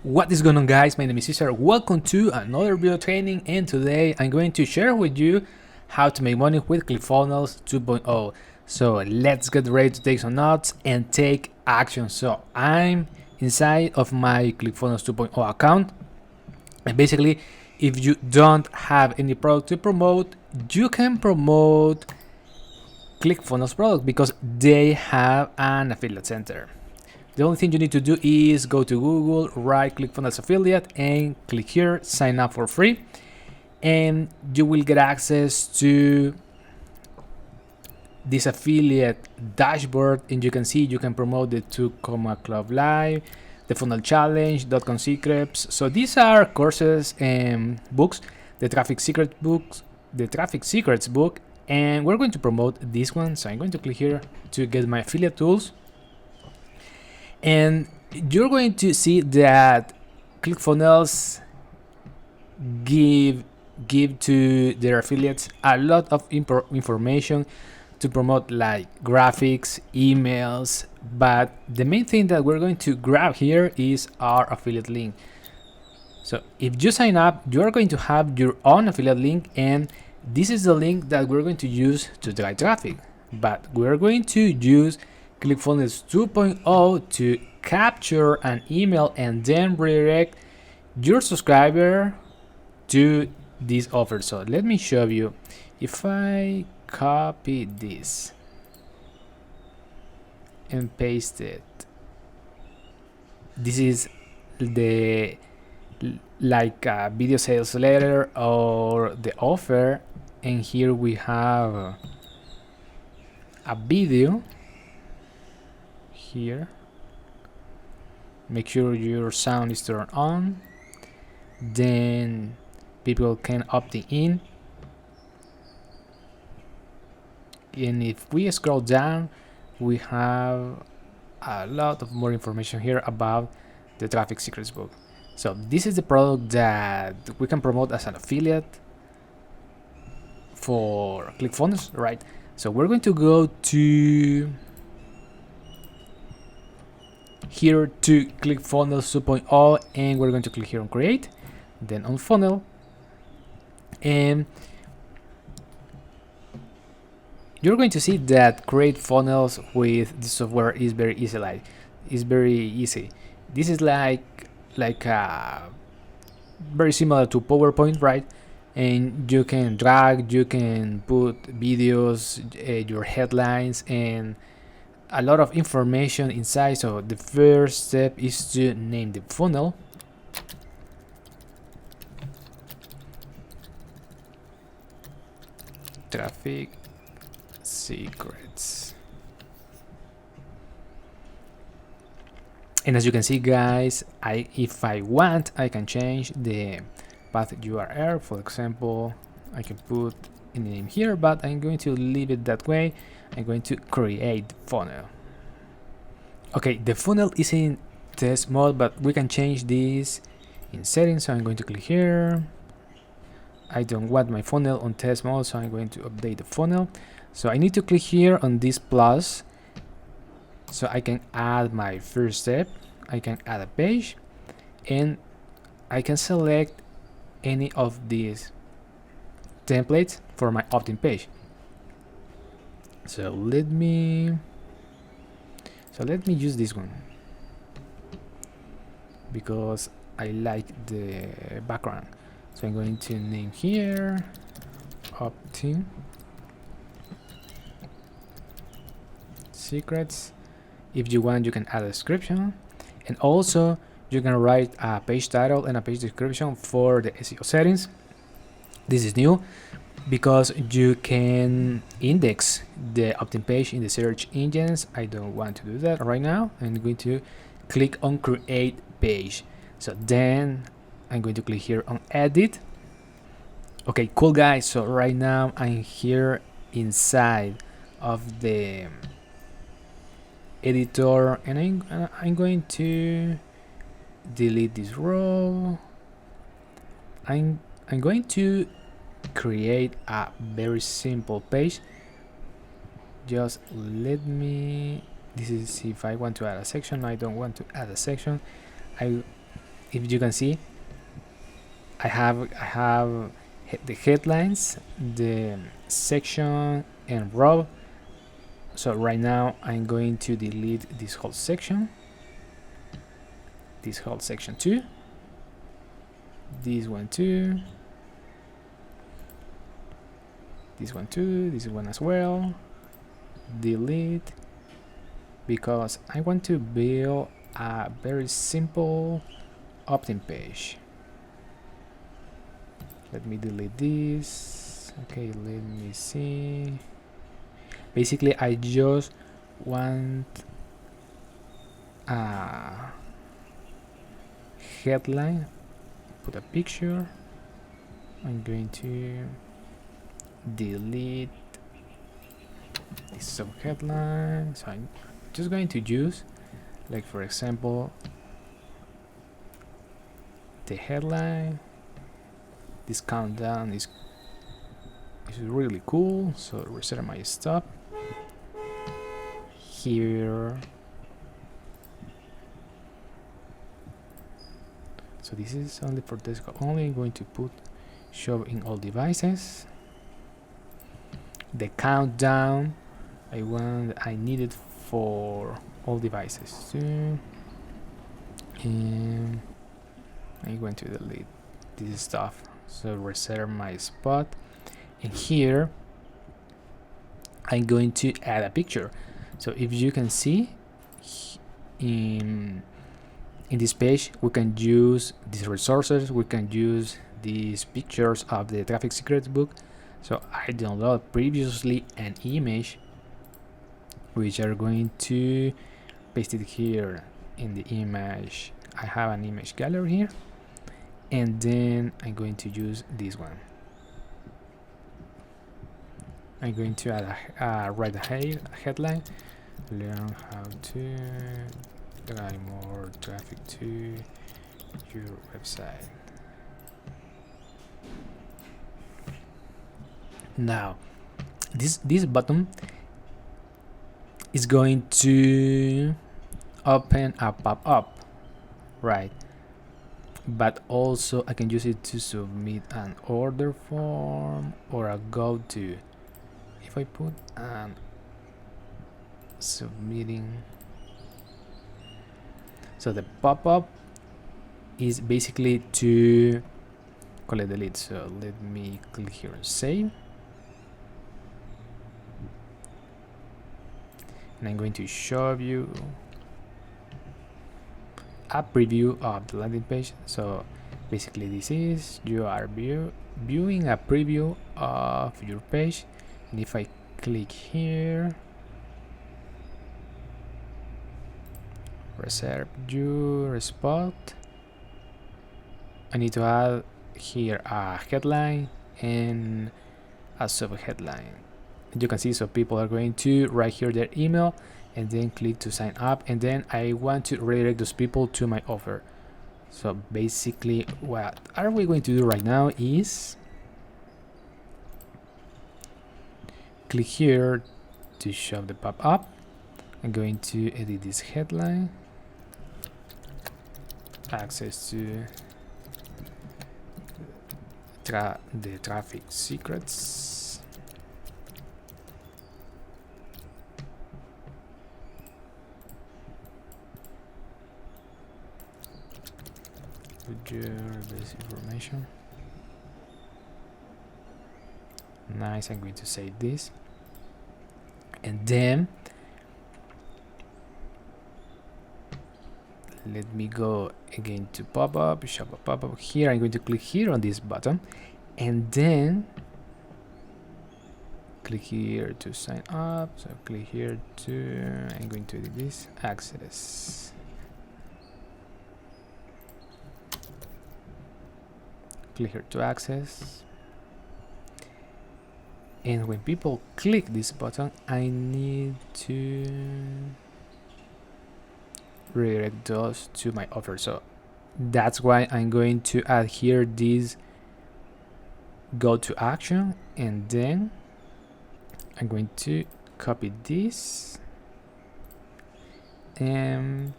What is going on, guys? My name is Cesar. Welcome to another video training, and today I'm going to share with you how to make money with Clickfunnels 2.0. So let's get ready to take some notes and take action. So I'm inside of my Clickfunnels 2.0 account, and basically if you don't have any product to promote, you can promote Clickfunnels product because they have an affiliate center. The only thing you need to do is go to Google, write Clickfunnels affiliate, and click here, sign up for free, and you will get access to this affiliate dashboard. And you can see you can promote the 2 Club Live, the Funnel Challenge, .com Secrets. So these are courses and books, the Traffic Secrets book, and we're going to promote this one. So I'm going to click here to get my affiliate tools. And you're going to see that Clickfunnels give to their affiliates a lot of information to promote, like graphics, emails, but the main thing that we're going to grab here is our affiliate link. So if you sign up, you're going to have your own affiliate link, and this is the link that we're going to use to drive traffic. But we're going to use Clickfunnels 2.0 to capture an email and then redirect your subscriber to this offer. So let me show you. If I copy this and paste it, this is the video sales letter or the offer, and here we have a video. Here, make sure your sound is turned on, then people can opt in. And if we scroll down, we have a lot of more information here about the Traffic Secrets book. So this is the product that we can promote as an affiliate for Clickfunnels, right? So we're going to go to here to Clickfunnels 2.0, and we're going to click here on create, then on funnel, and you're going to see that create funnels with the software is very easy. This is like very similar to PowerPoint, right? And you can drag, you can put videos, your headlines, and a lot of information inside. So the first step is to name the funnel. Traffic Secrets. And as you can see, guys, if I want, I can change the path URL. For example, I can put a name here, but I'm going to leave it that way. I'm going to create funnel. Okay, the funnel is in test mode, but we can change this in settings. So I'm going to click here. I don't want my funnel on test mode, so I'm going to update the funnel. So I need to click here on this plus, so I can add my first step. I can add a page, and I can select any of these templates for my opt-in page. So let me use this one because I like the background. So I'm going to name here opt-in secrets. If you want, you can add a description, and also you can write a page title and a page description for the SEO settings. This is new because you can index the opt-in page in the search engines. I don't want to do that right now. I'm going to click on create page. So then I'm going to click here on edit. Okay, cool, guys. So right now I'm here inside of the editor, and I'm going to delete this row. I'm going to create a very simple page. Just let me, this is if I want to add a section. I don't want to add a section. if you can see, I have the headlines, the section, and row. So right now I'm going to delete this whole section, this whole section too, this one too, this one too, this one as well. Delete, because I want to build a very simple opt-in page. Let me delete this. Okay, let me see. Basically, I just want a headline, put a picture. I'm going to delete this sub-headline. So I'm just going to use, like for example, the headline. This countdown is really cool, so reset my stop here. So this is only for desktop only. I'm going to put show in all devices. The countdown I need it for all devices too. And I'm going to delete this stuff. So reset my spot, and here I'm going to add a picture. So if you can see in this page, we can use these resources, we can use these pictures of the traffic secrets book. So I downloaded previously an image, which are going to paste it here in the image. I have an image gallery here, and then I'm going to use this one. I'm going to add write a headline: learn how to drive more traffic to your website. Now this button is going to open a pop-up, right? But also I can use it to submit an order form or a go-to. If I put an submitting, so the pop-up is basically to collect the lead. So let me click here and save, and I'm going to show you a preview of the landing page. So basically this is, you are viewing a preview of your page, and if I click here, reserve your spot, I need to add here a headline and a sub headline. You can see, so people are going to write here their email and then click to sign up, and then I want to redirect those people to my offer. So basically what are we going to do right now is click here to show the pop-up. I'm going to edit this headline, access to the traffic secrets. Put your basic information. Nice. I'm going to save this, and then let me go again to pop-up, show a pop-up here. I'm going to click here on this button, and then click here to sign up. So click here to, I'm going to do this, access. Click here to access, and when people click this button, I need to redirect those to my offer. So that's why I'm going to add here this go to action, and then I'm going to copy this and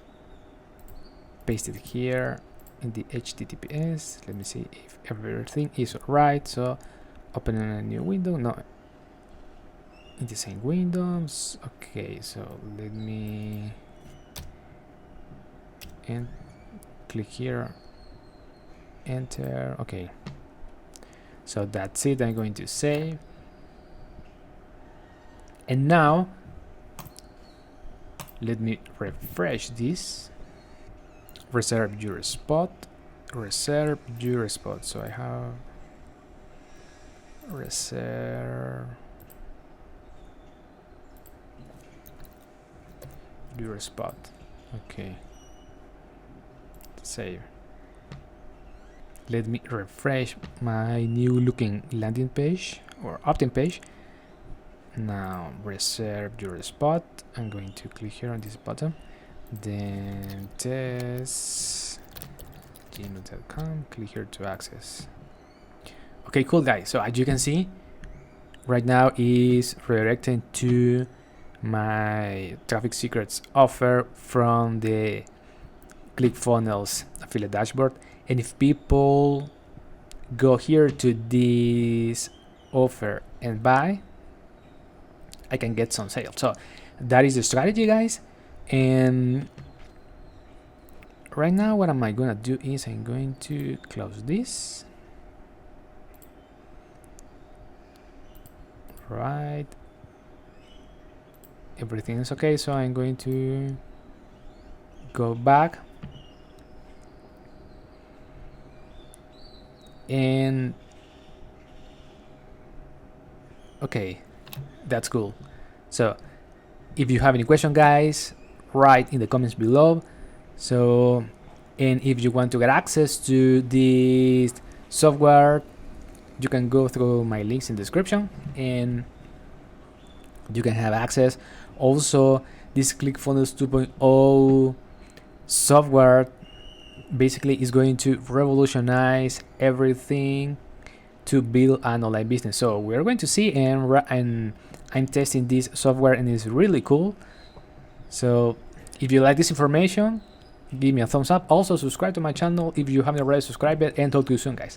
paste it here in the HTTPS. Let me see if everything is right. So opening a new window, no, in the same windows. Okay, so let me and click here, enter. Okay, so that's it. I'm going to save, and now let me refresh this. Reserve your spot. Reserve your spot. So I have reserve your spot. Okay, save. Let me refresh my new looking landing page or opt-in page. Now reserve your spot. I'm going to click here on this button, then test gmail.com, click here to access. Okay, cool guys, so as you can see right now is redirecting to my traffic secrets offer from the Clickfunnels affiliate dashboard. And if people go here to this offer and buy, I can get some sales. So that is the strategy, guys. And right now what am I gonna do is I'm going to close this. Right, everything is okay, so I'm going to go back and okay, that's cool. So if you have any question, guys, write in the comments below. So, and if you want to get access to this software, you can go through my links in the description and you can have access. Also, this Clickfunnels 2.0 software basically is going to revolutionize everything to build an online business. So we're going to see, and I'm testing this software and it's really cool. So if you like this information, give me a thumbs up. Also subscribe to my channel if you haven't already subscribed, and talk to you soon, guys.